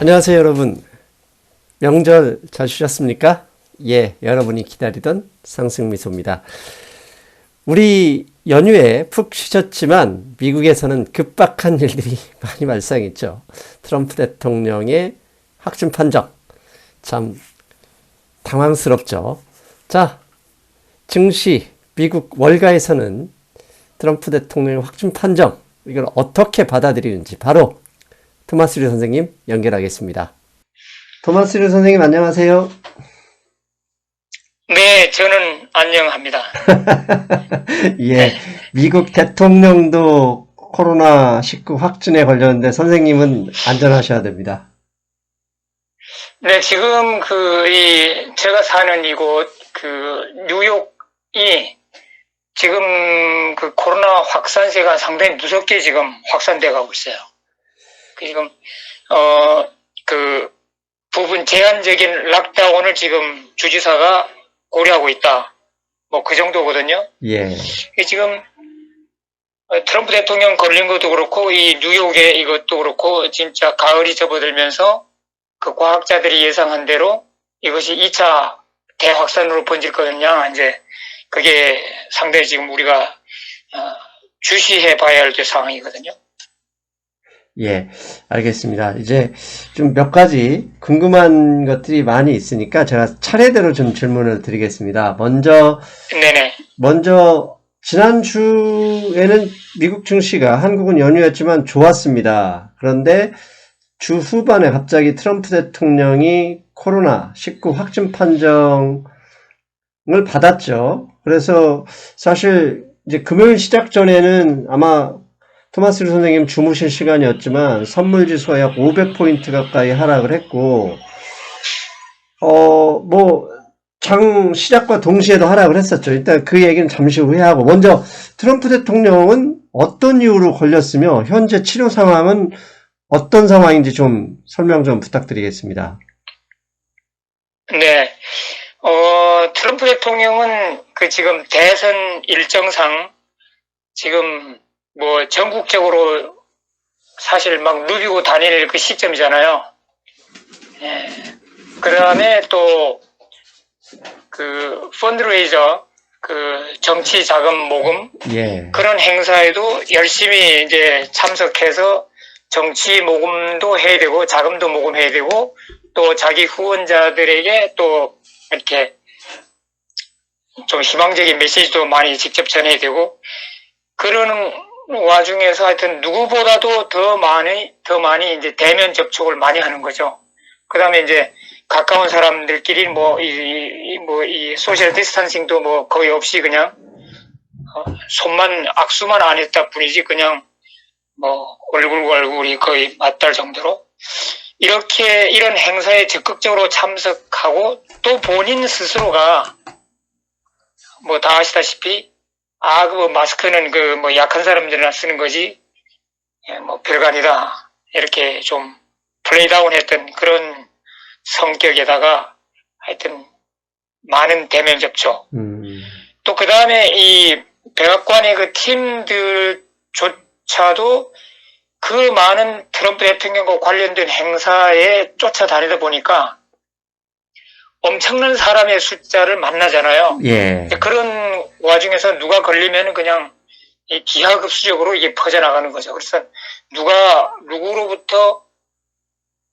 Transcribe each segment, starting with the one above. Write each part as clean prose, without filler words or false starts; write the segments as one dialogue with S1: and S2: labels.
S1: 안녕하세요, 여러분. 명절 잘 쉬셨습니까? 예, 여러분이 기다리던 상승미소입니다. 우리 연휴에 푹 쉬셨지만 미국에서는 급박한 일들이 많이 발생했죠. 트럼프 대통령의 확진 판정. 참 당황스럽죠. 자, 증시, 미국 월가에서는 트럼프 대통령의 확진 판정, 이걸 어떻게 받아들이는지 바로 토마스 류 선생님 연결하겠습니다. 토마스 류 선생님 안녕하세요.
S2: 네, 저는 안녕합니다.
S1: 예, 미국 대통령도 코로나19 확진에 걸렸는데 선생님은 안전하셔야 됩니다.
S2: 네, 지금 제가 사는 이곳, 뉴욕이 지금 코로나 확산세가 상당히 무섭게 지금 확산돼 가고 있어요. 지금, 부분 제한적인 락다운을 지금 주지사가 고려하고 있다. 뭐 그 정도거든요.
S1: 예.
S2: 지금 트럼프 대통령 걸린 것도 그렇고 이 뉴욕의 이것도 그렇고 진짜 가을이 접어들면서 그 과학자들이 예상한 대로 이것이 2차 대확산으로 번질 거냐, 이제 그게 상당히 지금 우리가 주시해 봐야 할 상황이거든요.
S1: 예, 알겠습니다. 이제 좀 몇 가지 궁금한 것들이 많이 있으니까 제가 차례대로 좀 질문을 드리겠습니다.
S2: 네네.
S1: 지난주에는 미국 증시가 한국은 연휴였지만 좋았습니다. 그런데 주 후반에 갑자기 트럼프 대통령이 코로나19 확진 판정을 받았죠. 그래서 사실 이제 금요일 시작 전에는 아마 토마스 류 선생님 주무실 시간이었지만 선물 지수가 약 500포인트 가까이 하락을 했고, 장 시작과 동시에도 하락을 했었죠. 일단 그 얘기는 잠시 후에 하고, 먼저 트럼프 대통령은 어떤 이유로 걸렸으며, 현재 치료 상황은 어떤 상황인지 좀 설명 좀 부탁드리겠습니다.
S2: 네. 트럼프 대통령은 지금 대선 일정상 지금 뭐 전국적으로 사실 막 누비고 다닐 그 시점이잖아요. 예. 그 다음에 또 펀드레이저, 정치 자금 모금,
S1: 예.
S2: 그런 행사에도 열심히 이제 참석해서 정치 모금도 해야 되고 자금도 모금해야 되고 또 자기 후원자들에게 또 이렇게 좀 희망적인 메시지도 많이 직접 전해야 되고, 그러는 와중에서 하여튼 누구보다도 더 많이 이제 대면 접촉을 많이 하는 거죠. 그 다음에 이제 가까운 사람들끼리 이 소셜 디스턴싱도 뭐 거의 없이 그냥, 악수만 안 했다 뿐이지 그냥 뭐 얼굴과 얼굴이 거의 맞닿을 정도로 이런 행사에 적극적으로 참석하고, 또 본인 스스로가 뭐 다 아시다시피 마스크는 약한 사람들이나 쓰는 거지, 뭐 별거 아니다, 이렇게 좀 플레이다운 했던 그런 성격에다가 하여튼 많은 대면 접촉. 또 그 다음에 이 백악관의 팀들조차도 그 많은 트럼프 대통령과 관련된 행사에 쫓아다니다 보니까 엄청난 사람의 숫자를 만나잖아요.
S1: 예.
S2: 그런 와중에서 누가 걸리면 그냥 기하급수적으로 이게 퍼져나가는 거죠. 그래서 누가 누구로부터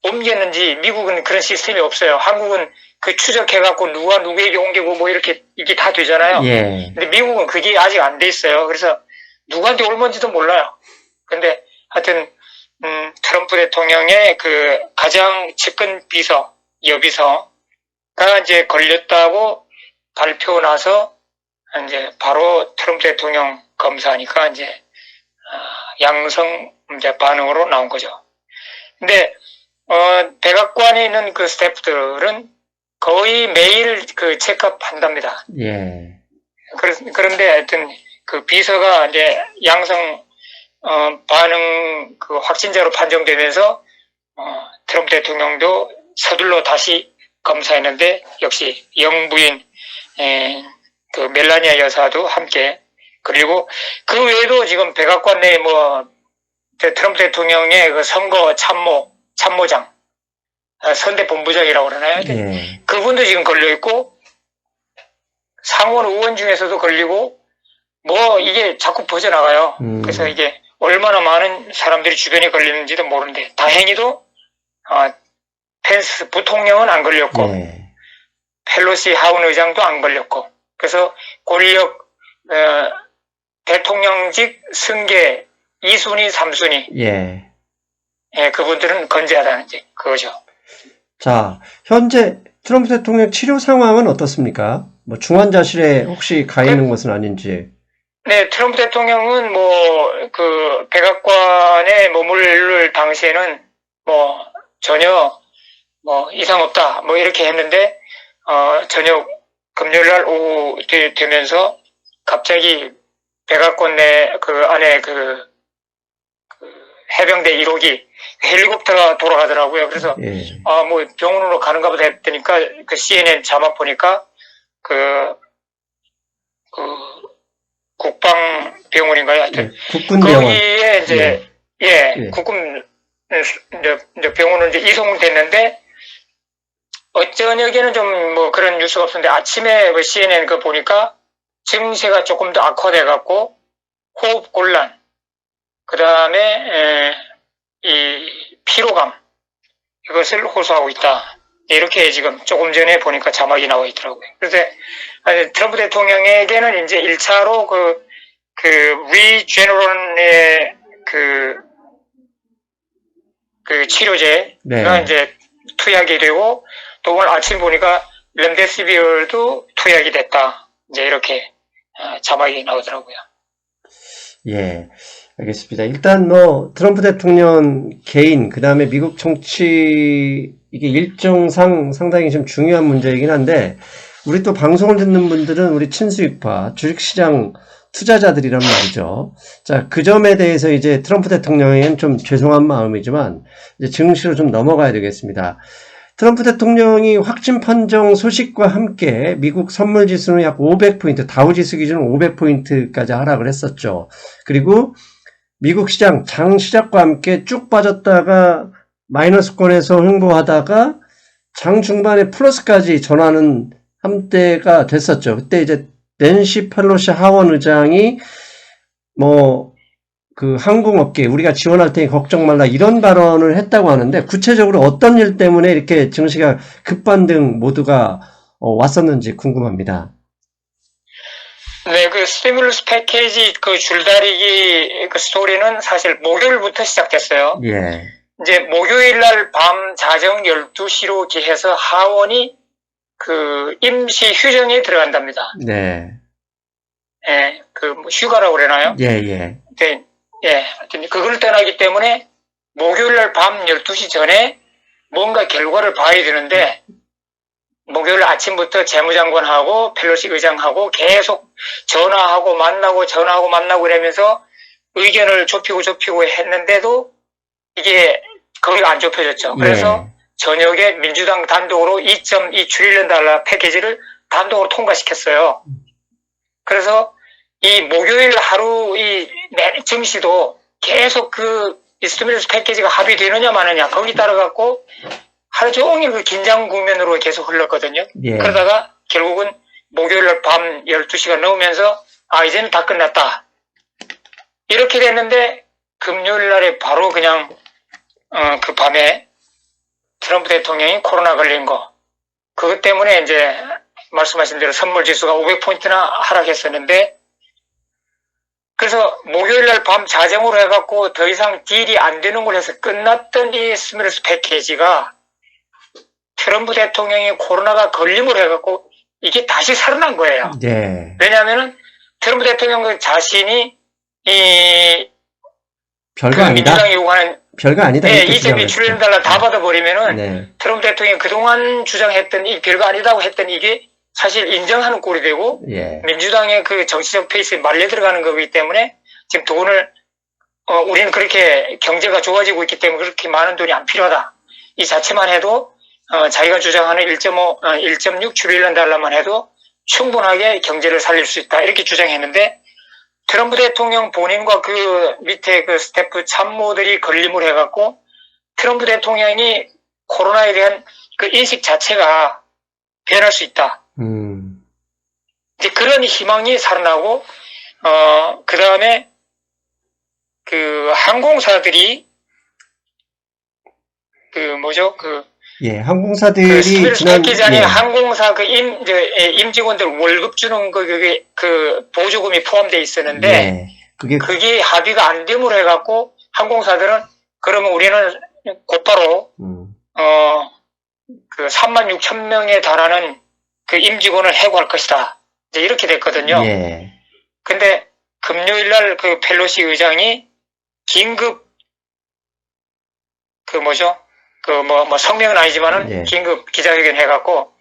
S2: 옮겼는지, 미국은 그런 시스템이 없어요. 한국은 추적해갖고 누가 누구에게 옮기고 뭐 이렇게 이게 다 되잖아요.
S1: 예.
S2: 근데 미국은 그게 아직 안 돼 있어요. 그래서 누구한테 옮은지도 몰라요. 근데 하여튼 트럼프 대통령의 가장 측근 여비서가 이제 걸렸다고 발표 나서 이제 바로 트럼프 대통령 검사하니까 이제 양성 이제 반응으로 나온 거죠. 근데 백악관에 있는 스태프들은 거의 매일 체크업 한답니다.
S1: 예.
S2: 그런데 하여튼 비서가 이제 양성 반응 확진자로 판정되면서 트럼프 대통령도 서둘러 다시 검사했는데 역시 영부인 멜라니아 여사도 함께, 그리고 그 외에도 지금 백악관 내에 트럼프 대통령의 선거 참모장, 선대 본부장이라고 그러나요?
S1: 예.
S2: 그분도 지금 걸려 있고 상원 의원 중에서도 걸리고 뭐 이게 자꾸 퍼져나가요. 그래서 이게 얼마나 많은 사람들이 주변에 걸리는지도 모르는데 다행히도 펜스 부통령은 안 걸렸고
S1: 예.
S2: 펠로시 하원 의장도 안 걸렸고 그래서 권력 대통령직 승계 2순위, 3순위
S1: 예.
S2: 예, 그분들은 건재하다는 이제 그거죠.
S1: 자, 현재 트럼프 대통령 치료 상황은 어떻습니까? 뭐 중환자실에 혹시 가 있는 것은 아닌지.
S2: 네, 트럼프 대통령은 그 백악관에 머무를 당시에는 전혀 이상 없다 이렇게 했는데 저녁 금요일 날 오후 되면서 갑자기 백악관 내 그 안에 그 해병대 1호기 헬리콥터가 돌아가더라고요. 그래서
S1: 예.
S2: 병원으로 가는가 보다 했더니까 그 CNN 자막 보니까 그 국방병원인가요? 하여튼
S1: 국군병원.
S2: 거기에 이제 국군 이제 병원으로 이제 이송됐는데 저녁에는 좀 그런 뉴스가 없었는데 아침에 그 CNN 그 보니까 증세가 조금 더 악화돼 갖고 호흡 곤란, 그 다음에 이 피로감 이것을 호소하고 있다. 이렇게 지금 조금 전에 보니까 자막이 나와 있더라고요. 그래서 트럼프 대통령에게는 이제 1차로 그 리제너런의 그 치료제가 이제 투약이 되고 또 오늘 아침 보니까 렘데시비르도 투약이 됐다. 이제 이렇게 자막이 나오더라고요.
S1: 예, 알겠습니다. 일단 트럼프 대통령 개인, 그 다음에 미국 정치, 이게 일정상 상당히 좀 중요한 문제이긴 한데, 우리 또 방송을 듣는 분들은 우리 친수익파, 주식시장 투자자들이란 말이죠. 자, 그 점에 대해서 이제 트럼프 대통령에게는 좀 죄송한 마음이지만, 이제 증시로 좀 넘어가야 되겠습니다. 트럼프 대통령이 확진 판정 소식과 함께 미국 선물 지수는 약 500포인트, 다우지수 기준 500포인트까지 하락을 했었죠. 그리고 미국 시장 장 시작과 함께 쭉 빠졌다가 마이너스권에서 횡보하다가 장 중반에 플러스까지 전환은 한때가 됐었죠. 그때 이제 낸시 펠로시 하원 의장이 그 항공업계 우리가 지원할 테니 걱정 말라 이런 발언을 했다고 하는데 구체적으로 어떤 일 때문에 이렇게 증시가 급반등 모두가 왔었는지 궁금합니다.
S2: 네, 그 스티뮬러스 패키지 그 줄다리기 그 스토리는 사실 목요일부터 시작됐어요.
S1: 예.
S2: 이제 목요일 날 밤 자정 12시로 기해서 하원이 그 임시 휴정에 들어간답니다.
S1: 네.
S2: 예, 휴가라고 그러나요?
S1: 예, 예.
S2: 네, 하여튼 그걸 떠나기 때문에 목요일 날 밤 12시 전에 뭔가 결과를 봐야 되는데 목요일 아침부터 재무장관하고 펠로시 의장하고 계속 전화하고 만나고 이러면서 의견을 좁히고 했는데도 이게 거기가 안 좁혀졌죠. 그래서 저녁에 민주당 단독으로 2.2 트릴리언 달러 패키지를 단독으로 통과시켰어요. 그래서 이 목요일 하루 이 증시도 계속 이 스티뮬러스 패키지가 합의되느냐 마느냐 거기 따라 갖고 하루 종일 그 긴장 국면으로 계속 흘렀거든요.
S1: 예.
S2: 그러다가 결국은 목요일 밤 12시가 넘으면서 이제는 다 끝났다. 이렇게 됐는데 금요일 날에 바로 그냥 그 밤에 트럼프 대통령이 코로나 걸린 거 그것 때문에 이제 말씀하신 대로 선물 지수가 500포인트나 하락했었는데 그래서 목요일 날 밤 자정으로 해갖고 더 이상 딜이 안 되는 걸로 해서 끝났던 이 스티뮬러스 패키지가 트럼프 대통령이 코로나가 걸림을 해갖고 이게 다시 살아난 거예요.
S1: 네.
S2: 왜냐하면은 트럼프 대통령 자신이
S1: 별거 아니다.
S2: 민주당이 요구하는
S1: 별거 아니다.
S2: 네, 2.2 트릴리언 달러 다 받아버리면은 트럼프 대통령이 그동안 주장했던 이 별거 아니다고 했던 이게 사실 인정하는 꼴이 되고 민주당의 그 정치적 페이스에 말려 들어가는 거기 때문에 지금 돈을 우리는 그렇게 경제가 좋아지고 있기 때문에 그렇게 많은 돈이 안 필요하다. 이 자체만 해도 자기가 주장하는 1.6 트릴리언 달러만 해도 충분하게 경제를 살릴 수 있다. 이렇게 주장했는데 트럼프 대통령 본인과 그 밑에 그 스태프 참모들이 걸림을 해갖고 트럼프 대통령이 코로나에 대한 그 인식 자체가 변할 수 있다. 이제 그런 희망이 살아나고, 그 다음에 그 항공사들이
S1: 예, 항공사들이
S2: 그 스트레스
S1: 지난,
S2: 패키지 안에
S1: 예,
S2: 항공사 그 임직원들 월급 주는 그 보조금이 포함되어 있었는데,
S1: 예,
S2: 그게 합의가 안 됨으로 해갖고 항공사들은 그러면 우리는 곧바로 그 36,000명에 달하는 그 임직원을 해고할 것이다. 이제 이렇게 됐거든요.
S1: 예,
S2: 근데 금요일 날 그 펠로시 의장이 긴급 성명은 아니지만은
S1: 예.
S2: 긴급 기자회견 해갖고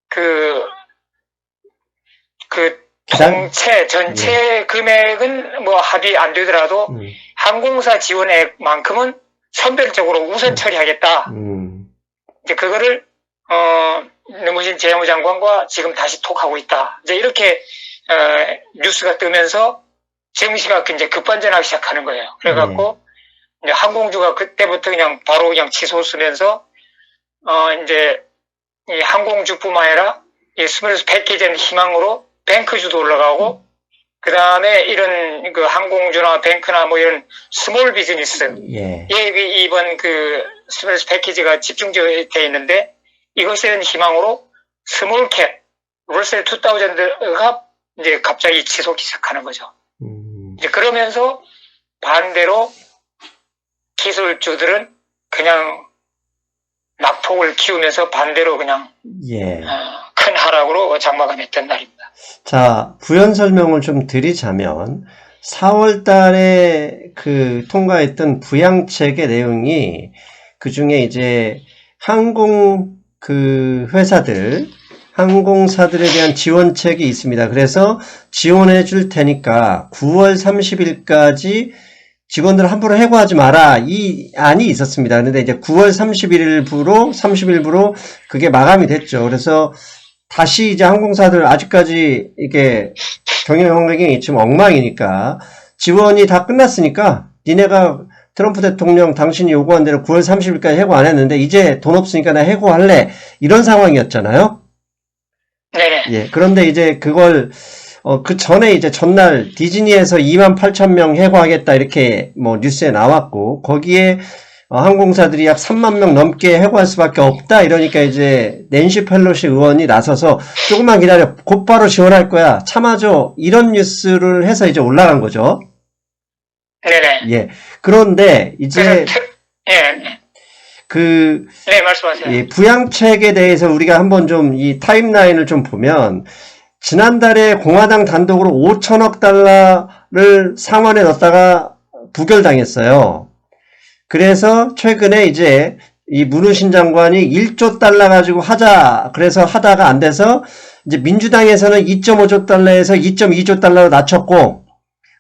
S2: 그 전체 금액은 뭐 합의 안 되더라도 항공사 지원액만큼은 선별적으로 우선 처리하겠다. 이제 그거를 노무진 재무장관과 지금 다시 톡하고 있다. 이제 이렇게 뉴스가 뜨면서 증시가 이제 급반전하기 시작하는 거예요. 그래갖고 이제 항공주가 그때부터 바로 치솟 쓰면서 이제 이 항공주뿐만 아니라 이 스트레스 패키지의 희망으로 뱅크주도 올라가고, 그 다음에 이런 그 항공주나 뱅크나 뭐 이런 스몰 비즈니스, 예, 이번 그 스트레스 패키지가 집중되어 있는데, 이것에 대한 희망으로 스몰캡, 러셀 2000가 이제 갑자기 치솟기 시작하는 거죠. 이제 그러면서 반대로 기술주들은 그냥 낙폭을 키우면서 반대로 그냥 큰 하락으로 장마감했던 날입니다.
S1: 자, 부연 설명을 좀 드리자면 4월 달에 그 통과했던 부양책의 내용이 그중에 이제 항공 그 회사들 항공사들에 대한 지원책이 있습니다. 그래서 지원해 줄 테니까 9월 30일까지 직원들 함부로 해고하지 마라. 이 안이 있었습니다. 그런데 이제 9월 30일부로 그게 마감이 됐죠. 그래서 다시 이제 항공사들 아직까지 이게 경영 환경이 지금 엉망이니까 지원이 다 끝났으니까 니네가 트럼프 대통령 당신이 요구한 대로 9월 30일까지 해고 안 했는데 이제 돈 없으니까 나 해고할래. 이런 상황이었잖아요.
S2: 네.
S1: 예. 그런데 이제 그걸 그 전에 이제 전날 디즈니에서 28,000명 해고하겠다 이렇게 뭐 뉴스에 나왔고 거기에 항공사들이 약 3만 명 넘게 해고할 수밖에 없다 이러니까 이제 낸시 펠로시 의원이 나서서 조금만 기다려 곧바로 지원할 거야 참아줘 이런 뉴스를 해서 이제 올라간 거죠.
S2: 네네.
S1: 예. 그런데 이제
S2: 네, 말씀하세요.
S1: 예, 부양책에 대해서 우리가 한번 좀 이 타임라인을 좀 보면 지난달에 공화당 단독으로 5천억 달러를 상원에 넣었다가 부결당했어요. 그래서 최근에 이제 이 문우신 장관이 1조 달러 가지고 하자. 그래서 하다가 안 돼서 이제 민주당에서는 2.5조 달러에서 2.2조 달러로 낮췄고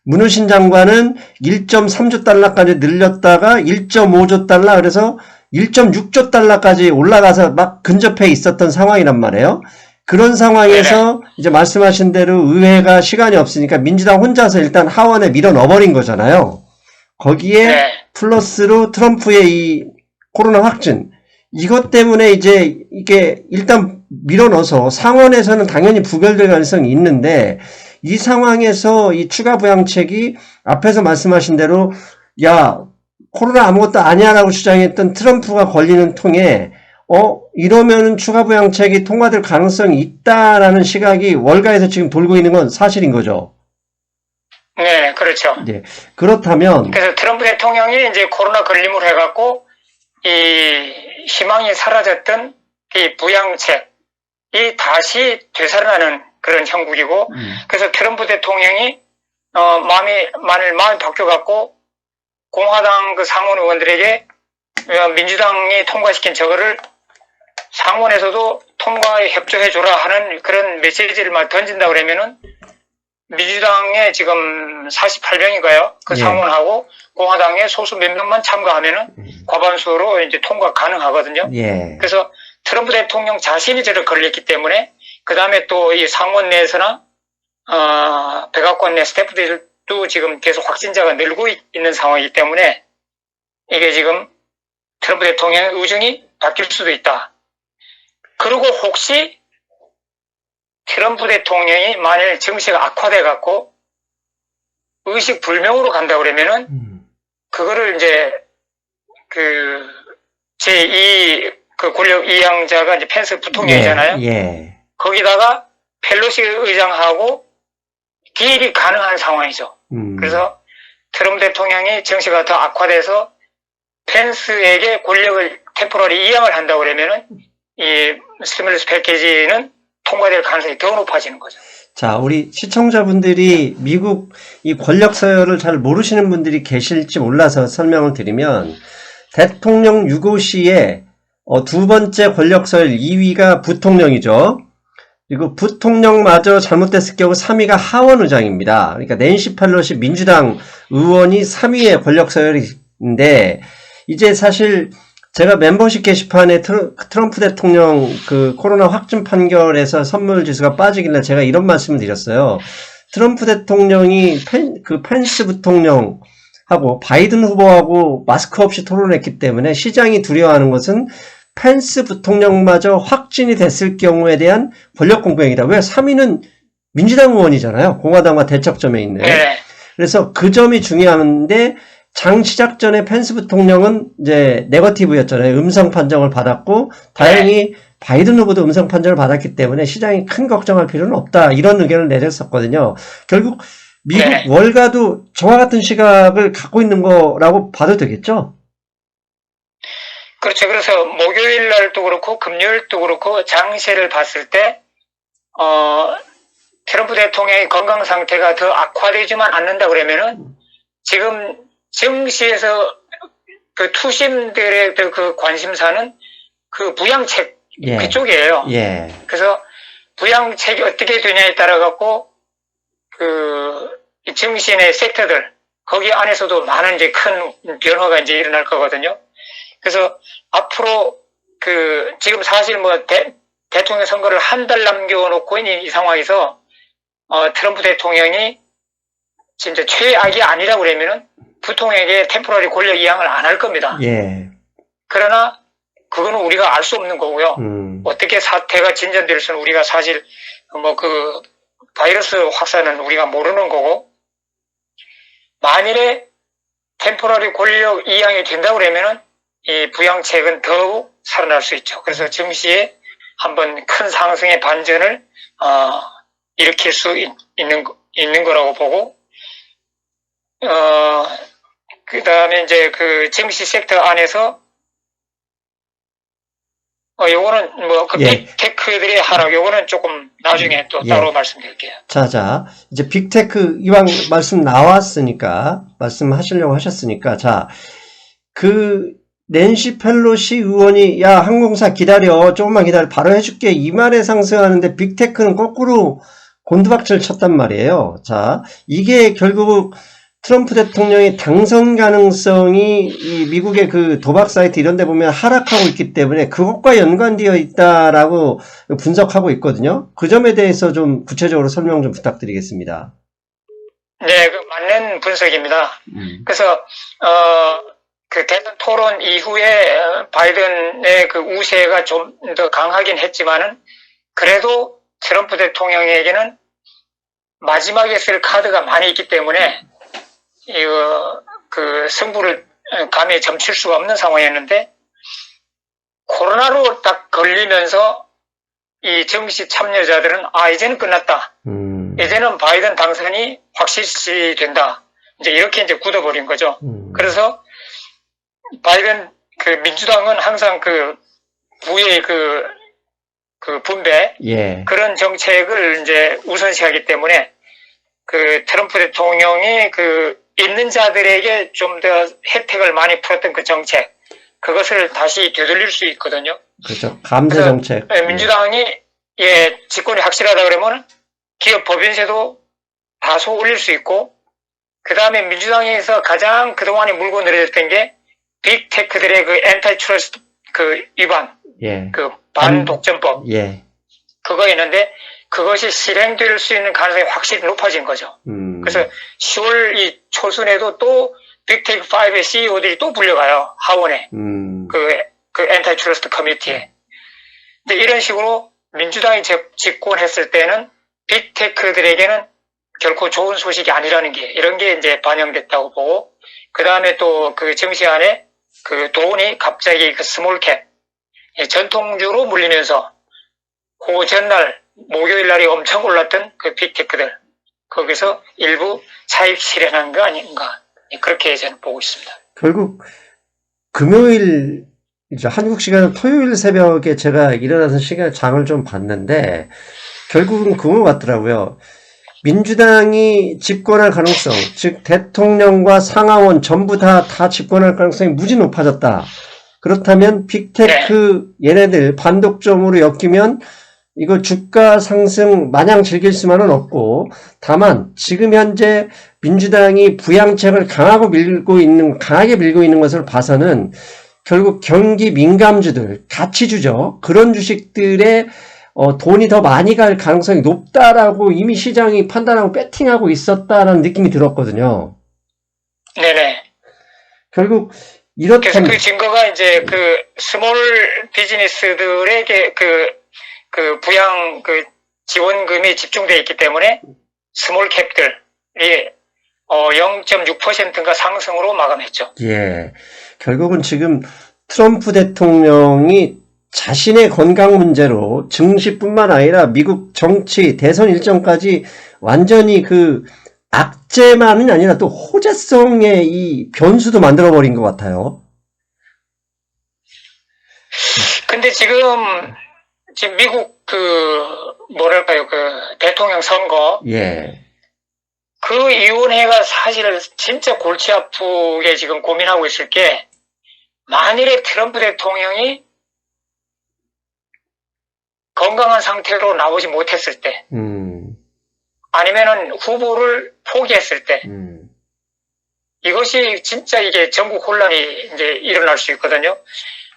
S1: 문우신 장관은 1.3조 달러까지 늘렸다가 1.5조 달러 그래서 1.6조 달러까지 올라가서 막 근접해 있었던 상황이란 말이에요. 그런 상황에서 이제 말씀하신 대로 의회가 시간이 없으니까 민주당 혼자서 일단 하원에 밀어 넣어버린 거잖아요. 거기에 플러스로 트럼프의 이 코로나 확진 이것 때문에 이제 이게 일단 밀어 넣어서 상원에서는 당연히 부결될 가능성이 있는데 이 상황에서 이 추가 부양책이 앞에서 말씀하신 대로 야 코로나 아무것도 아니야라고 주장했던 트럼프가 걸리는 통에 이러면은 추가 부양책이 통과될 가능성이 있다라는 시각이 월가에서 지금 돌고 있는 건 사실인 거죠.
S2: 네, 그렇죠.
S1: 네. 그렇다면
S2: 그래서 트럼프 대통령이 이제 코로나 걸림으로 해갖고 이 희망이 사라졌던 이 부양책이 다시 되살아나는 그런 형국이고 그래서 트럼프 대통령이 마음이 바뀌어갖고 공화당 그 상원 의원들에게 민주당이 통과시킨 저거를 상원에서도 통과에 협조해줘라 하는 그런 메시지를 막 던진다 그러면은 민주당에 지금 48명인가요? 그 상원하고 공화당에 소수 몇 명만 참가하면은 과반수로 이제 통과 가능하거든요. 그래서 트럼프 대통령 자신이 저를 걸렸기 때문에 그 다음에 또 이 상원 내에서나 백악관 내 스태프들도 지금 계속 확진자가 늘고 있는 상황이기 때문에 이게 지금 트럼프 대통령의 의중이 바뀔 수도 있다. 그리고 혹시 트럼프 대통령이 만일 정치가 악화돼 갖고 의식 불명으로 간다 그러면은 그거를 이제 그 제2 그 권력 이양자가 이제 펜스 부통령이잖아요.
S1: 예.
S2: 거기다가 펠로시 의장하고 딜이 가능한 상황이죠. 그래서 트럼프 대통령이 정치가 더 악화돼서 펜스에게 권력을 템포러리 이양을 한다고 그러면은 이 스티뮬러스 패키지는 통과될 가능성이 더 높아지는 거죠.
S1: 자, 우리 시청자분들이 미국 이 권력 서열을 잘 모르시는 분들이 계실지 몰라서 설명을 드리면, 대통령 유고시에 두 번째 권력 서열 2위가 부통령이죠. 그리고 부통령마저 잘못됐을 경우 3위가 하원 의장입니다. 그러니까 낸시 펠로시 민주당 의원이 3위의 권력 서열인데, 이제 사실 제가 멤버십 게시판에 트럼프 대통령 그 코로나 확진 판결에서 선물 지수가 빠지길래 제가 이런 말씀을 드렸어요. 트럼프 대통령이 펜스 부통령하고 바이든 후보하고 마스크 없이 토론했기 때문에 시장이 두려워하는 것은 펜스 부통령마저 확진이 됐을 경우에 대한 권력 공백이다. 왜? 3위는 민주당 의원이잖아요. 공화당과 대척점에 있는.
S2: 네.
S1: 그래서 그 점이 중요한데, 장 시작 전에 펜스 부통령은 이제 네거티브였잖아요. 음성 판정을 받았고, 다행히 바이든 후보도 음성 판정을 받았기 때문에 시장이 큰 걱정할 필요는 없다. 이런 의견을 내렸었거든요. 결국 미국 월가도 저와 같은 시각을 갖고 있는 거라고 봐도 되겠죠?
S2: 그렇죠. 그래서 목요일 날도 그렇고 금요일도 그렇고 장세를 봤을 때 트럼프 대통령의 건강 상태가 더 악화되지만 않는다 그러면은 지금 정시에서 그 투심들의 그 관심사는 그 부양책 그쪽이에요.
S1: 예.
S2: 그래서 부양책이 어떻게 되냐에 따라 갖고 그 정신의 섹터들 거기 안에서도 많은 이제 큰 변화가 이제 일어날 거거든요. 그래서 앞으로 그 지금 사실 뭐 대통령 선거를 한 달 남겨놓고 있는 이 상황에서 트럼프 대통령이 진짜 최악이 아니라 그러면은 부통령에게 템포러리 권력 이양을 안 할 겁니다.
S1: 예.
S2: 그러나 그거는 우리가 알 수 없는 거고요. 어떻게 사태가 진전될지는 우리가 사실 뭐 그 바이러스 확산은 우리가 모르는 거고, 만일에 템포러리 권력 이양이 된다 그러면은 이 부양책은 더욱 살아날 수 있죠. 그래서 증시에 한번 큰 상승의 반전을 일으킬 수 있는 거라고 보고, 그 다음에 이제 그 증시 섹터 안에서 요거는 뭐 그 빅테크들의 하락, 요거는 조금 나중에 또 따로 말씀드릴게요.
S1: 자, 이제 빅테크 이왕 말씀 나왔으니까 말씀하시려고 하셨으니까, 자, 그 낸시 펠로시 의원이 야 항공사 기다려, 조금만 기다려, 바로 해줄게 이 말에 상승하는데 빅테크는 거꾸로 곤두박질 쳤단 말이에요. 자, 이게 결국 트럼프 대통령의 당선 가능성이 이 미국의 그 도박 사이트 이런 데 보면 하락하고 있기 때문에 그것과 연관되어 있다라고 분석하고 있거든요. 그 점에 대해서 좀 구체적으로 설명 좀 부탁드리겠습니다.
S2: 네, 그 맞는 분석입니다. 그래서 그 대선 토론 이후에 바이든의 그 우세가 좀 더 강하긴 했지만은 그래도 트럼프 대통령에게는 마지막에 쓸 카드가 많이 있기 때문에 그 승부를 감히 점칠 수가 없는 상황이었는데, 코로나로 딱 걸리면서 이 정치 참여자들은 이제는 끝났다. 이제는 바이든 당선이 확실시 된다. 이제 이렇게 이제 굳어버린 거죠. 그래서 바이든 그 민주당은 항상 그 부의 그 분배 그런 정책을 이제 우선시하기 때문에 그 트럼프 대통령이 그 있는 자들에게 좀 더 혜택을 많이 풀었던 그 정책, 그것을 다시 되돌릴 수 있거든요.
S1: 그렇죠. 감세 정책.
S2: 민주당이 집권이 확실하다 그러면 기업 법인세도 다소 올릴 수 있고, 그 다음에 민주당에서 가장 그동안에 물고 늘어졌던 게 빅테크들의 그 엔타이트러스트 그 위반, 그 반독점법, 그거 있는데 그것이 실행될 수 있는 가능성이 확실히 높아진 거죠. 그래서 10월 이 초순에도 또 빅테크5의 CEO들이 또 불려가요, 하원에. 그 그 엔타이트러스트 커미티에. 근데 이런 식으로 민주당이 집권했을 때는 빅테크들에게는 결코 좋은 소식이 아니라는 게, 이런 게 이제 반영됐다고 보고, 그 다음에 또 그 정시 안에 그 돈이 갑자기 그 스몰캡, 전통주로 물리면서 그 전날, 목요일 날이 엄청 올랐던 그 빅테크들, 거기서 일부 차익 실현한 거 아닌가. 그렇게 저는 보고 있습니다.
S1: 결국 금요일, 이제 한국 시간 토요일 새벽에 제가 일어나서 장을 좀 봤는데, 결국은 그거 같더라고요. 민주당이 집권할 가능성, 즉 대통령과 상하원 전부 다 집권할 가능성이 무지 높아졌다. 그렇다면 빅테크 얘네들 반독점으로 엮이면 이거 주가 상승 마냥 즐길 수만은 없고, 다만 지금 현재 민주당이 부양책을 강하게 밀고 있는 것을 봐서는 결국 경기 민감주들, 가치주죠. 그런 주식들에 돈이 더 많이 갈 가능성이 높다라고 이미 시장이 판단하고 배팅하고 있었다라는 느낌이 들었거든요.
S2: 네네.
S1: 결국
S2: 그래서
S1: 이렇다면
S2: 그 증거가 이제 그 스몰 비즈니스들에게 그 부양 그 지원금이 집중되어 있기 때문에 스몰 캡들이 0.6%인가 상승으로 마감했죠.
S1: 예, 결국은 지금 트럼프 대통령이 자신의 건강 문제로 증시뿐만 아니라 미국 정치 대선 일정까지 완전히 그 악재만은 아니라 또 호재성의 이 변수도 만들어버린 것 같아요.
S2: 근데 지금 미국 뭐랄까요, 대통령 선거.
S1: 예.
S2: 그 위원회가 사실 진짜 골치 아프게 지금 고민하고 있을 게, 만일에 트럼프 대통령이 건강한 상태로 나오지 못했을 때, 아니면은 후보를 포기했을 때, 이것이 진짜 이게 전국 혼란이 이제 일어날 수 있거든요.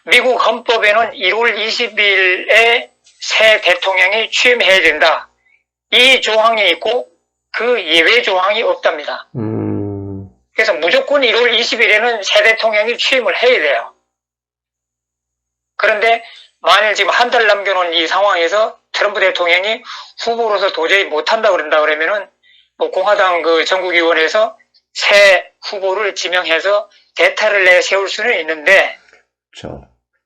S2: 미국 헌법에는 1월 20일에 새 대통령이 취임해야 된다. 이 조항이 있고 그 예외 조항이 없답니다. 그래서 무조건 1월 20일에는 새 대통령이 취임을 해야 돼요. 그런데 만일 지금 한 달 남겨놓은 이 상황에서 트럼프 대통령이 후보로서 도저히 못한다 그러면은 뭐 공화당 그 전국위원회에서 새 후보를 지명해서 대타를 내세울 수는 있는데,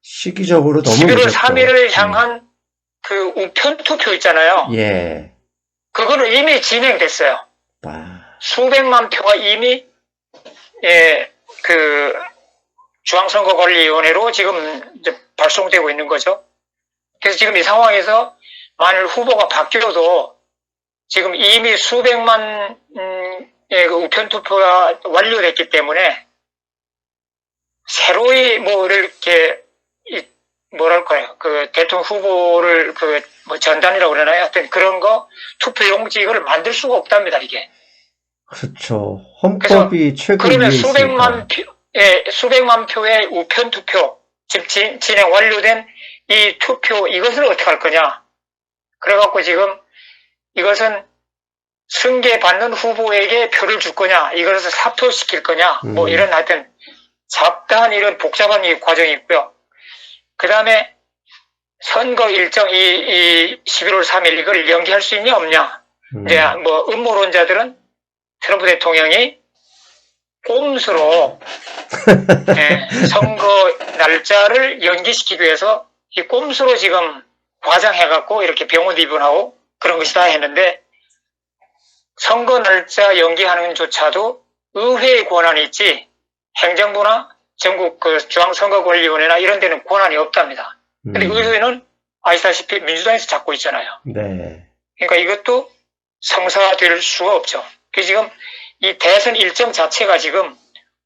S1: 시기적으로 너무
S2: 11월 3일을 향한 그 우편 투표 있잖아요.
S1: 예.
S2: 그거는 이미 진행됐어요. 수백만 표가 이미 그 중앙선거관리위원회로 지금 이제 발송되고 있는 거죠. 그래서 지금 이 상황에서 만일 후보가 바뀌어도 지금 이미 수백만 그 우편 투표가 완료됐기 때문에 새로이 뭐 이렇게 뭐랄까요, 그 대통령 후보를 뭐 전단이라고 그러나요? 하여튼 그런 거 투표용지 이걸 만들 수가 없답니다, 이게.
S1: 그렇죠. 헌법이 최근
S2: 그러면 수백만 표의 우편 투표, 지금 진행 완료된 이 투표, 이것을 어떻게 할 거냐? 그래갖고 지금 이것은 승계받는 후보에게 표를 줄 거냐? 이것을 사표시킬 거냐? 뭐 이런 하여튼 잡다한 이런 복잡한 이 과정이 있고요. 그 다음에 선거 일정 이 11월 3일 이걸 연기할 수 있냐 없냐. 이제 뭐 음모론자들은 트럼프 대통령이 꼼수로 선거 날짜를 연기시키기 위해서 이 꼼수로 지금 과장해갖고 이렇게 병원 입원하고 그런 것이다 했는데, 선거 날짜 연기하는 조차도 의회의 권한이 있지 행정부나 전국 그 중앙선거관리위원회나 이런 데는 권한이 없답니다. 근데 의회는 아시다시피 민주당에서 잡고 있잖아요.
S1: 네.
S2: 그러니까 이것도 성사될 수가 없죠. 그래서 지금 이 대선 일정 자체가 지금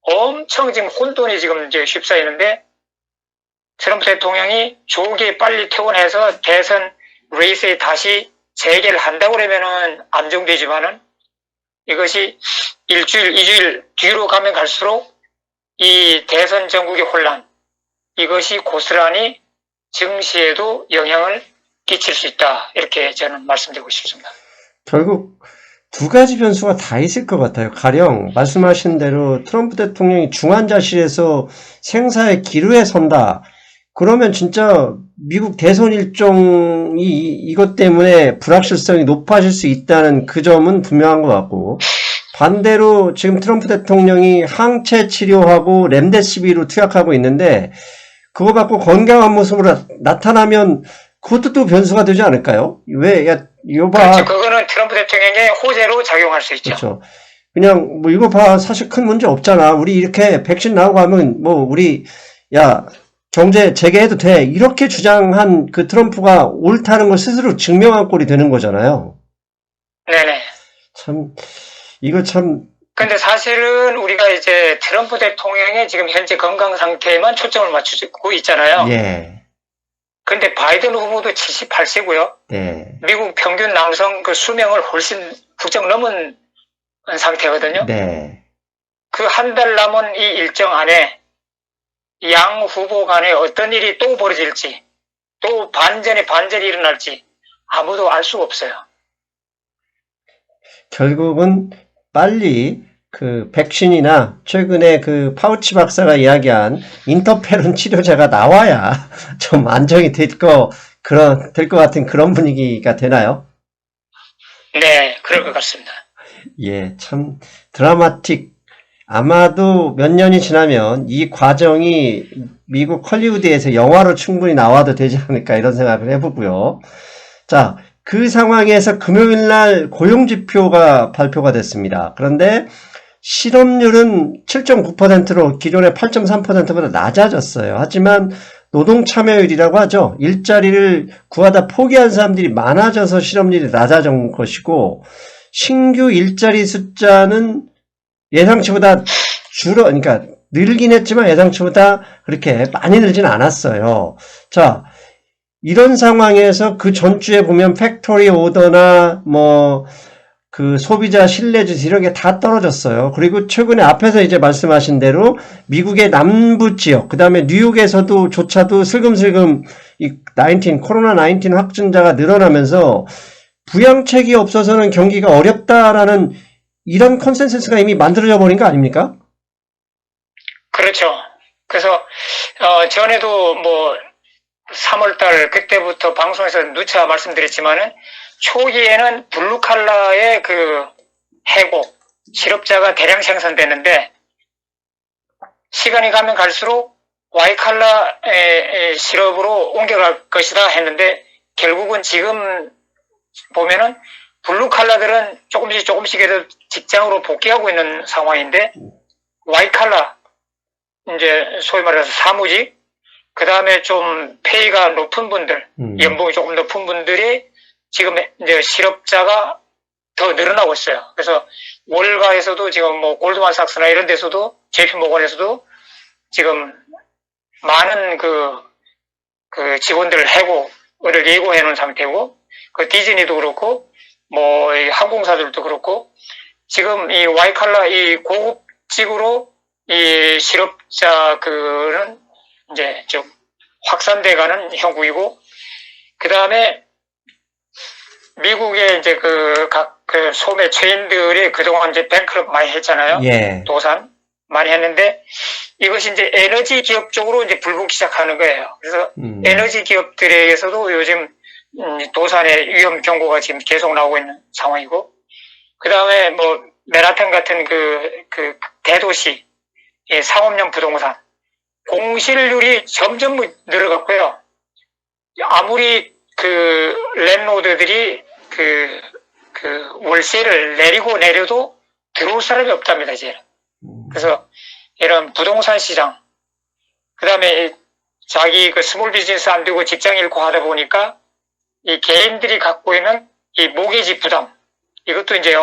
S2: 엄청 지금 혼돈이 지금 이제 휩싸이는데, 트럼프 대통령이 조기에 빨리 퇴원해서 대선 레이스에 다시 재개를 한다고 그러면은 안정되지만은 이것이 일주일, 2주일 뒤로 가면 갈수록 이 대선 전국의 혼란, 이것이 고스란히 증시에도 영향을 끼칠 수 있다. 이렇게 저는 말씀드리고 싶습니다.
S1: 결국 두 가지 변수가 다 있을 것 같아요. 가령 말씀하신 대로 트럼프 대통령이 중환자실에서 생사의 기로에 선다. 그러면 진짜 미국 대선 일정이 이것 때문에 불확실성이 높아질 수 있다는 그 점은 분명한 것 같고, 반대로 지금 트럼프 대통령이 항체 치료하고 렘데시비로 투약하고 있는데, 그거 받고 건강한 모습으로 나타나면 그것도 또 변수가 되지 않을까요? 왜, 야, 이거 봐.
S2: 그렇죠. 그거는 트럼프 대통령의 호재로 작용할 수 있죠.
S1: 그렇죠. 그냥 뭐 이거 봐. 사실 큰 문제 없잖아. 우리 이렇게 백신 나오고 하면 뭐 우리 야 경제 재개해도 돼. 이렇게 주장한 그 트럼프가 옳다는 걸 스스로 증명한 꼴이 되는 거잖아요.
S2: 네네.
S1: 참 이거 참
S2: 근데 사실은 우리가 이제 트럼프 대통령의 지금 현재 건강 상태에만 초점을 맞추고 있잖아요.
S1: 예.
S2: 근데 바이든 후보도 78세고요.
S1: 네.
S2: 미국 평균 남성 그 수명을 훨씬 훌쩍 넘은 상태거든요.
S1: 네.
S2: 그 한 달 남은 이 일정 안에 양 후보 간에 어떤 일이 또 벌어질지, 또 반전이 일어날지 아무도 알 수가 없어요.
S1: 결국은 빨리 그 백신이나 최근에 그 파우치 박사가 이야기한 인터페론 치료제가 나와야 좀 안정이 될 것 같은 그런 분위기가 되나요?
S2: 네, 그럴 것 같습니다.
S1: 예, 참 드라마틱. 아마도 몇 년이 지나면 이 과정이 미국 헐리우드에서 영화로 충분히 나와도 되지 않을까 이런 생각을 해보고요. 자, 그 상황에서 금요일 날 고용지표가 발표가 됐습니다. 그런데 실업률은 7.9%로 기존의 8.3%보다 낮아졌어요. 하지만 노동 참여율이라고 하죠. 일자리를 구하다 포기한 사람들이 많아져서 실업률이 낮아진 것이고, 신규 일자리 숫자는 예상치보다 그러니까 늘긴 했지만 예상치보다 그렇게 많이 늘진 않았어요. 자, 이런 상황에서 그 전주에 보면 팩토리 오더나 그 소비자 신뢰지수 이런 게 다 떨어졌어요. 그리고 최근에 앞에서 이제 말씀하신 대로 미국의 남부 지역, 그 다음에 뉴욕에서도 조차도 슬금슬금 코로나 19 확진자가 늘어나면서 부양책이 없어서는 경기가 어렵다라는 이런 컨센서스가 이미 만들어져 버린 거 아닙니까?
S2: 그렇죠. 그래서 전에도 3월달 그때부터 방송에서 누차 말씀드렸지만은 초기에는 블루칼라의 그 해고 실업자가 대량 생산되는데 시간이 가면 갈수록 와이칼라의 실업으로 옮겨갈 것이다 했는데 결국은 지금 보면은 블루칼라들은 조금씩이라도 직장으로 복귀하고 있는 상황인데 와이칼라 이제 소위 말해서 사무직 그 다음에 좀 페이가 높은 분들 연봉이 조금 높은 분들이 지금 이제 실업자가 더 늘어나고 있어요. 그래서 월가에서도 지금 골드만삭스나 이런 데서도 JP모건에서도 지금 많은 그 직원들 해고를 예고해 놓은 상태고 그 디즈니도 그렇고 이 항공사들도 그렇고 지금 이 와이칼라 이 고급직으로 이 실업자 그는 이제 좀 확산돼가는 형국이고 그 다음에 미국의 이제 각 소매 체인들이 그동안 이제 뱅크럽 많이 했잖아요.
S1: 예.
S2: 도산 많이 했는데 이것이 이제 에너지 기업 쪽으로 이제 불붙기 시작하는 거예요. 그래서 에너지 기업들에게서도 요즘 도산의 위험 경고가 지금 계속 나오고 있는 상황이고 그 다음에 맨하탄 같은 그 대도시 상업용 부동산 공실률이 점점 늘어갔고요. 아무리 그 랜로드들이 그 월세를 내려도 들어올 사람이 없답니다, 이제. 그래서 이런 부동산 시장, 그 다음에 자기 그 스몰 비즈니스 안 되고 직장 잃고 하다 보니까 이 개인들이 갖고 있는 이 모기지 부담, 이것도 이제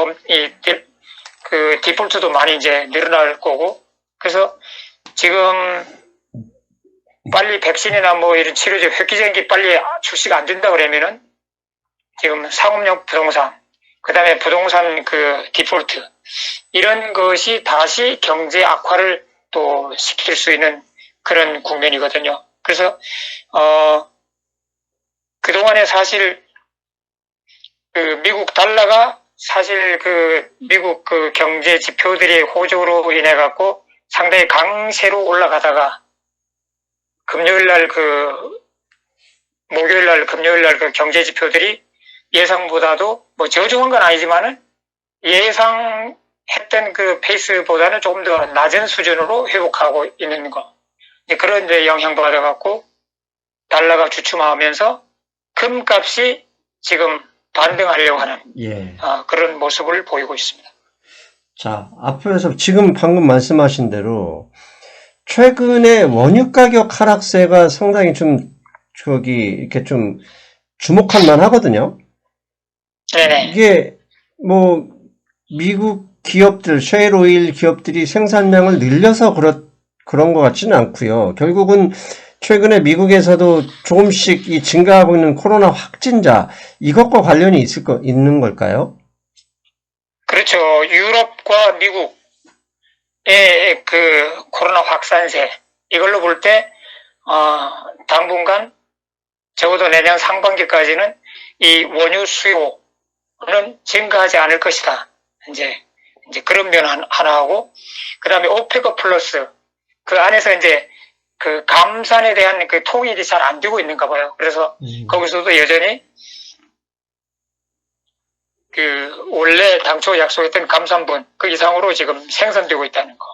S2: 그 디폴트도 많이 이제 늘어날 거고, 그래서 지금 빨리 백신이나 이런 치료제 획기적인 게 빨리 출시가 안 된다 그러면은 지금 상업용 부동산, 그 다음에 부동산 그 디폴트, 이런 것이 다시 경제 악화를 또 시킬 수 있는 그런 국면이거든요. 그래서, 그동안에 사실 그 미국 달러가 사실 그 미국 그 경제 지표들이 호조로 인해 갖고 상당히 강세로 올라가다가 목요일 날, 금요일 날 그 경제 지표들이 예상보다도 뭐 저조한 건 아니지만은 예상했던 그 페이스보다는 조금 더 낮은 수준으로 회복하고 있는 거. 그런 데 영향받아갖고 달러가 주춤하면서 금값이 지금 반등하려고 하는
S1: 예.
S2: 그런 모습을 보이고 있습니다.
S1: 자, 앞에서 지금 방금 말씀하신 대로 최근에 원유 가격 하락세가 상당히 좀 이렇게 좀 주목할 만하거든요.
S2: 네네.
S1: 이게 뭐 미국 기업들, 셰일 오일 기업들이 생산량을 늘려서 그런 것 같지는 않고요. 결국은 최근에 미국에서도 조금씩 이 증가하고 있는 코로나 확진자, 이것과 관련이 있는 걸까요?
S2: 그렇죠. 유럽과 미국의 그 코로나 확산세, 이걸로 볼 때, 당분간 적어도 내년 상반기까지는 이 원유 수요는 증가하지 않을 것이다. 이제 그런 면 하나 하고, 그 다음에 오페크 플러스, 그 안에서 이제 그 감산에 대한 그 통일이 잘 안 되고 있는가 봐요. 그래서 거기서도 여전히 그 원래 당초 약속했던 감산분 그 이상으로 지금 생산되고 있다는 거.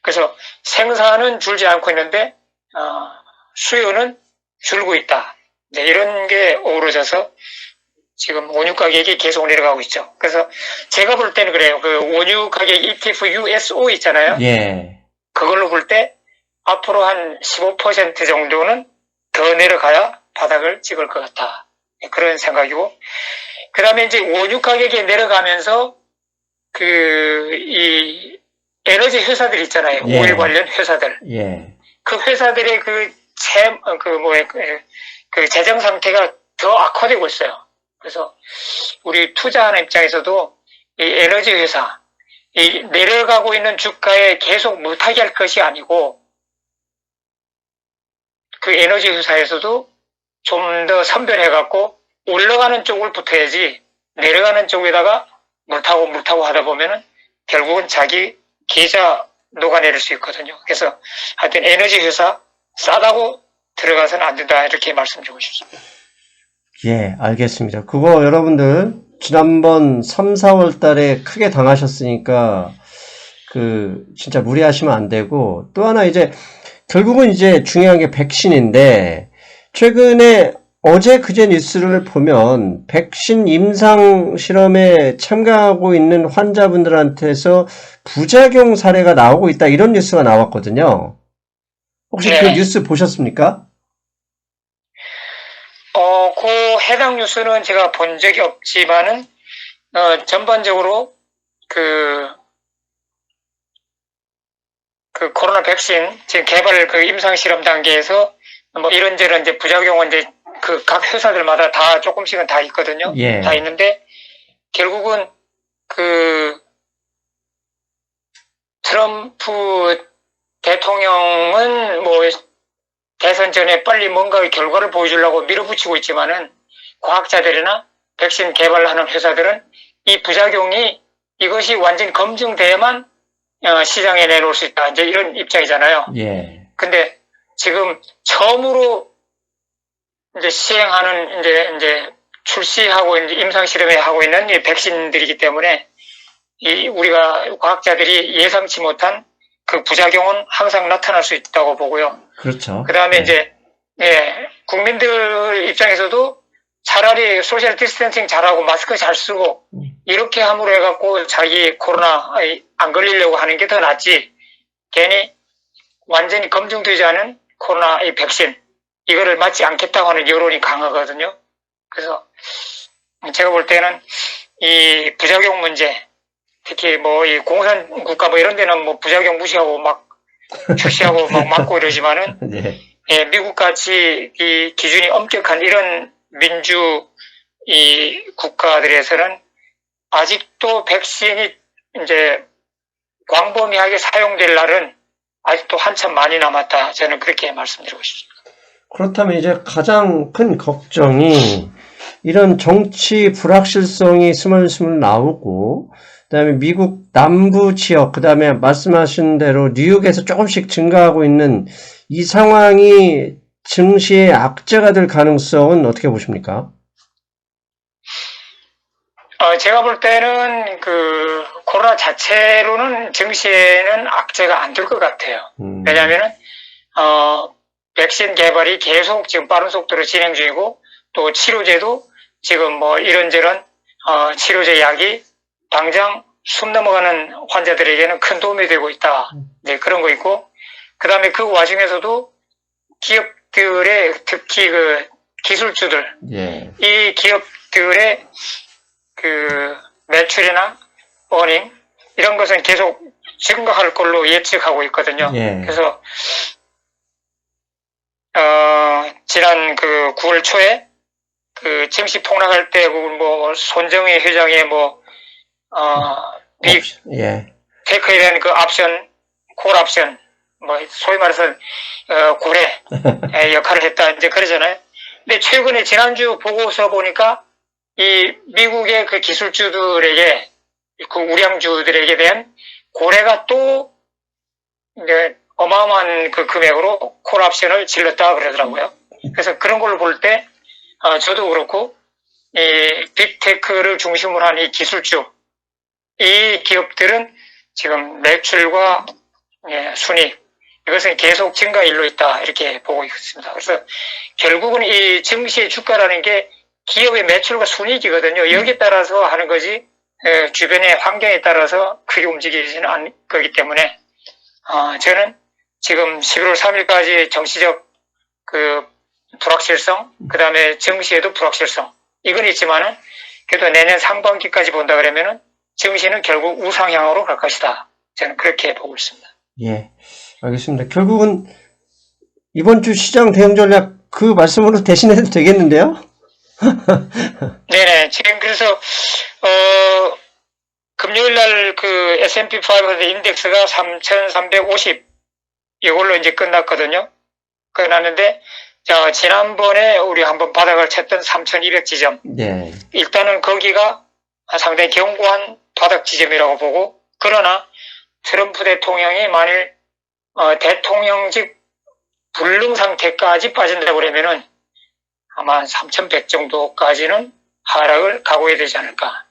S2: 그래서 생산은 줄지 않고 있는데 수요는 줄고 있다. 이제 이런 게 어우러져서 지금 원유 가격이 계속 내려가고 있죠. 그래서 제가 볼 때는 그래요. 그 원유 가격 ETF USO 있잖아요.
S1: 예.
S2: 그걸로 볼 때 앞으로 한 15% 정도는 더 내려가야 바닥을 찍을 것 같다. 그런 생각이고. 그 다음에 이제 원유 가격이 내려가면서 이 에너지 회사들 있잖아요.
S1: 예.
S2: 오일 관련 회사들.
S1: 예.
S2: 그 회사들의 그 재정 상태가 더 악화되고 있어요. 그래서 우리 투자하는 입장에서도 이 에너지 회사, 이 내려가고 있는 주가에 계속 못하게 할 것이 아니고 그 에너지 회사에서도 좀 더 선별해갖고 올라가는 쪽을 붙어야지 내려가는 쪽에다가 물타고 하다 보면은 결국은 자기 계좌 녹아내릴 수 있거든요. 그래서 하여튼 에너지 회사 싸다고 들어가서는 안 된다 이렇게 말씀드리고 싶습니다.
S1: 예, 알겠습니다. 그거 여러분들 지난번 3, 4월 달에 크게 당하셨으니까 진짜 무리하시면 안 되고 또 하나 이제 결국은 이제 중요한 게 백신인데 최근에 어제 그제 뉴스를 보면 백신 임상 실험에 참가하고 있는 환자분들한테서 부작용 사례가 나오고 있다 이런 뉴스가 나왔거든요. 혹시 그 뉴스 보셨습니까?
S2: 그 해당 뉴스는 제가 본 적이 없지만은 전반적으로 그 코로나 백신 지금 개발 그 임상 실험 단계에서 뭐 이런저런 이제 부작용은 이제 그 각 회사들마다 다 조금씩은 다 있거든요.
S1: 예.
S2: 다 있는데 결국은 그 트럼프 대통령은 뭐 대선 전에 빨리 뭔가 결과를 보여주려고 밀어붙이고 있지만은 과학자들이나 백신 개발하는 회사들은 이 부작용이 이것이 완전히 검증돼야만 시장에 내놓을 수 있다. 이제 이런 입장이잖아요.
S1: 예.
S2: 근데 지금 처음으로 이제 시행하는 이제 출시하고 이제 임상 실험에 하고 있는 이 백신들이기 때문에 우리가 과학자들이 예상치 못한 그 부작용은 항상 나타날 수 있다고 보고요.
S1: 그렇죠.
S2: 그 다음에 이제 국민들 입장에서도 차라리 소셜 디스턴싱 잘하고 마스크 잘 쓰고 이렇게 함으로 해갖고 자기 코로나 안 걸리려고 하는 게 더 낫지. 괜히 완전히 검증되지 않은 코로나 이 백신 이거를 맞지 않겠다고 하는 여론이 강하거든요. 그래서 제가 볼 때는 이 부작용 문제, 특히 뭐 이 공산 국가 뭐 이런 데는 뭐 부작용 무시하고 막 출시하고 막 막고 이러지만은
S1: 네.
S2: 미국 같이 이 기준이 엄격한 이런 민주 이 국가들에서는 아직도 백신이 이제 광범위하게 사용될 날은 아직도 한참 많이 남았다. 저는 그렇게 말씀드리고 싶습니다.
S1: 그렇다면 이제 가장 큰 걱정이 이런 정치 불확실성이 스물스물 나오고 그다음에 미국 남부 지역, 그다음에 말씀하신 대로 뉴욕에서 조금씩 증가하고 있는 이 상황이 증시의 악재가 될 가능성은 어떻게 보십니까?
S2: 제가 볼 때는 그 코로나 자체로는 증시에는 악재가 안 될 것 같아요. 왜냐하면은 백신 개발이 계속 지금 빠른 속도로 진행 중이고 또 치료제도 지금 뭐 이런저런 치료제 약이 당장 숨 넘어가는 환자들에게는 큰 도움이 되고 있다. 네, 그런 거 있고 그다음에 그 와중에서도 기업들의 특히 그 기술주들
S1: 예.
S2: 이 기업들의 그 매출이나 어닝 이런 것은 계속 증가할 걸로 예측하고 있거든요.
S1: 예.
S2: 그래서 지난 그 9월 초에 그 증시 폭락할 때 뭐 손정희 회장의 빅
S1: 예.
S2: 테크에 대한 그 옵션, 콜 옵션 뭐 소위 말해서 고래 역할을 했다 이제 그러잖아요. 근데 최근에 지난주 보고서 보니까 이 미국의 그 기술주들에게 그 우량주들에게 대한 고래가 또 이제 어마어마한 그 금액으로 콜옵션을 질렀다 그러더라고요. 그래서 그런 걸로 볼 때 저도 그렇고 이 빅테크를 중심으로 한 이 기술주 이 기업들은 지금 매출과 순이익 이것은 계속 증가일로 있다 이렇게 보고 있습니다. 그래서 결국은 이 증시의 주가라는 게 기업의 매출과 순이익이거든요. 여기에 따라서 하는 거지 주변의 환경에 따라서 크게 움직이지는 않을 거기 때문에 저는 지금 11월 3일까지 정치적 그 불확실성 그 다음에 증시에도 불확실성 이건 있지만은 그래도 내년 상반기까지 본다 그러면은 증시는 결국 우상향으로 갈 것이다. 저는 그렇게 보고 있습니다.
S1: 예. 알겠습니다. 결국은 이번 주 시장 대응 전략 그 말씀으로 대신해도 되겠는데요?
S2: 네네. 지금 그래서 금요일 날 그 S&P 500 인덱스가 3,350 이걸로 이제 끝났거든요. 끝났는데 자 지난번에 우리 한번 바닥을 쳤던 3,200 지점.
S1: 네. 일단은
S2: 거기가 상당히 견고한 바닥 지점이라고 보고 그러나 트럼프 대통령이 만일 대통령직 불능 상태까지 빠진다고 그러면은 아마 3,100 정도까지는 하락을 각오해야 되지 않을까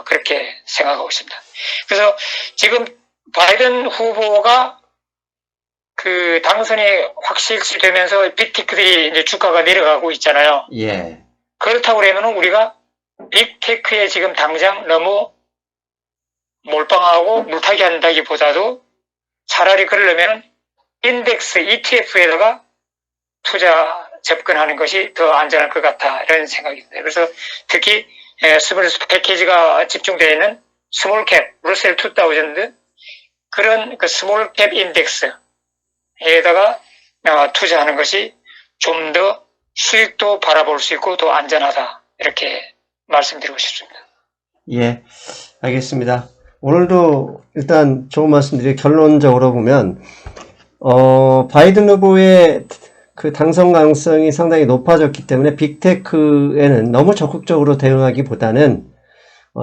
S2: 그렇게 생각하고 있습니다. 그래서 지금 바이든 후보가 그 당선이 확실시되면서 빅테크들이 이제 주가가 내려가고 있잖아요.
S1: 예.
S2: 그렇다고 그러면 우리가 빅테크에 지금 당장 너무 몰빵하고 물타기 한다기보다도 차라리 그러려면 인덱스 ETF에다가 투자 접근하는 것이 더 안전할 것 같다 이런 생각이 듭니다. 그래서 특히 스몰 패키지가 집중되어 있는 스몰캡 러셀 2000 그런 그 스몰캡 인덱스에다가 투자하는 것이 좀 더 수익도 바라볼 수 있고 더 안전하다 이렇게 말씀드리고 싶습니다.
S1: 예, 알겠습니다. 오늘도 일단 좋은 말씀드리고 결론적으로 보면 바이든 후보의 그 당선 가능성이 상당히 높아졌기 때문에 빅테크에는 너무 적극적으로 대응하기보다는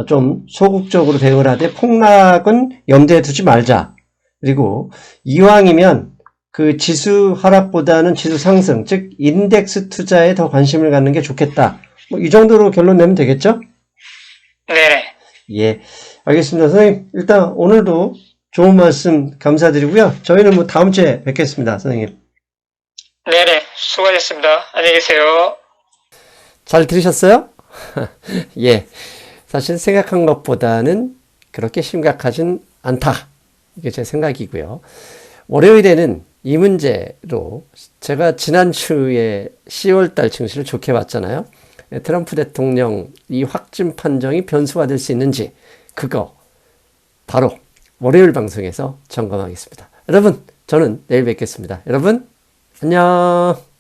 S1: 좀 소극적으로 대응을 하되 폭락은 염두에 두지 말자. 그리고 이왕이면 그 지수 하락보다는 지수 상승, 즉 인덱스 투자에 더 관심을 갖는 게 좋겠다. 뭐 이 정도로 결론 내면 되겠죠?
S2: 네.
S1: 예, 알겠습니다. 선생님, 일단 오늘도 좋은 말씀 감사드리고요. 저희는 뭐 다음 주에 뵙겠습니다, 선생님.
S2: 네네, 수고하셨습니다. 안녕히 계세요.
S1: 잘 들으셨어요? 예, 사실 생각한 것보다는 그렇게 심각하진 않다. 이게 제 생각이고요. 월요일에는 이 문제로 제가 지난주에 10월달 증시를 좋게 봤잖아요. 트럼프 대통령 이 확진 판정이 변수가 될 수 있는지 그거 바로 월요일 방송에서 점검하겠습니다. 여러분, 저는 내일 뵙겠습니다. 여러분, 안녕.